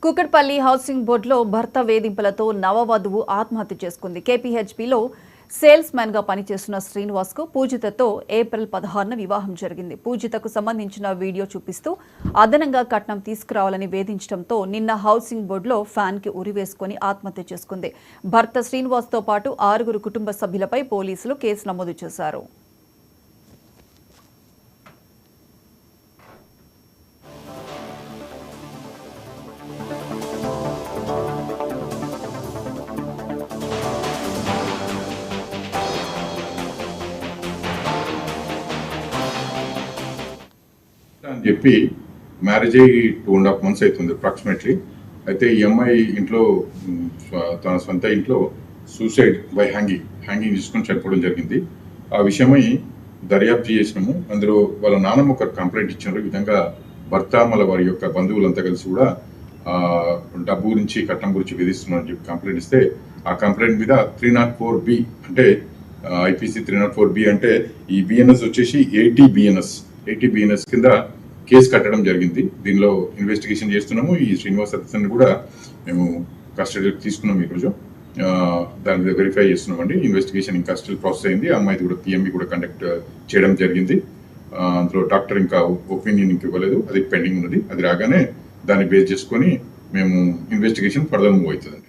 Kukatpally housing బోర్డులో భర్త వేధింపులతో నవవధువు ఆత్మహత్య చేసుకుంది. కేపీహెచ్బీలో సేల్స్ మ్యాన్ గా పనిచేస్తున్న శ్రీనివాస్ కు పూజితతో ఏప్రిల్ 16న వివాహం జరిగింది. పూజితకు సంబంధించిన వీడియో చూపిస్తూ అదనంగా కట్నం తీసుకురావాలని వేధించడంతో నిన్న హౌసింగ్ బోర్డులో ఫ్యాన్ కి ఉరివేసుకుని ఆత్మహత్య చేసుకుంది. భర్త శ్రీనివాస్ తో పాటు 6 కుటుంబ సభ్యులపై పోలీసులు కేసు నమోదు చేశారు. అని చెప్పి మ్యారేజ్ అయ్యి 2.5 months అవుతుంది అప్రాక్సిమేట్లీ. అయితే ఈ అమ్మాయి ఇంట్లో తన సొంత ఇంట్లో సూసైడ్ బై హ్యాంగింగ్ చేసుకొని చనిపోవడం జరిగింది. ఆ విషయమై దర్యాప్తు చేసినాము. అందులో వాళ్ళ నాన్నమ్మ ఒక కంప్లైంట్ ఇచ్చారు. ఈ విధంగా భర్త మళ్ళీ వారి యొక్క బంధువులంతా కలిసి కూడా డబ్బు గురించి కట్నం గురించి విధిస్తున్నారని చెప్పి కంప్లైంట్ ఇస్తే ఆ కంప్లైంట్ మీద 304B అంటే IPC 304B అంటే ఈ బిఎన్ఎస్ వచ్చేసి 80 BNS కింద కేసు కట్టడం జరిగింది. దీనిలో ఇన్వెస్టిగేషన్ చేస్తున్నాము. ఈ శ్రీనివాస్ అతన్ని కూడా మేము కస్టడీకి తీసుకున్నాం. ఈరోజు దాని మీద వెరిఫై చేస్తున్నామండి. ఇన్వెస్టిగేషన్ ఇంకా స్టిల్ ప్రాసెస్ అయింది. ఆ అమ్మాయిది కూడా PMB కూడా కండక్ట్ చేయడం జరిగింది. అందులో డాక్టర్ ఇంకా ఒపీనియన్ ఇంక ఇవ్వలేదు, అది పెండింగ్ ఉన్నది. అది రాగానే దాన్ని బేస్ చేసుకొని మేము ఇన్వెస్టిగేషన్ ఫర్దర్ మూవ్ అవుతుంది.